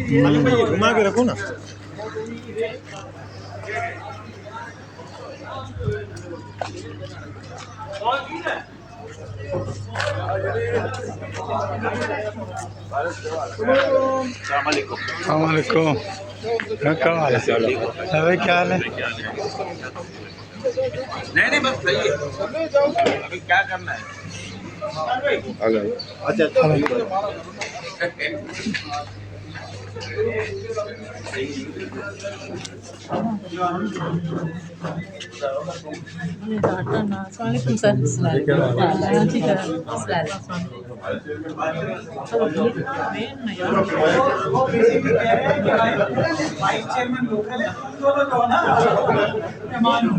घुमा के रखो ना। अस्सलामुअलैकुम। क्या हाल है? अरे क्या हाल है? नहीं बस सही है। अभी क्या करना है? अच्छा वाइस चेयरमैन लोकल है, तुम दोनों जो ना मेहमान हो।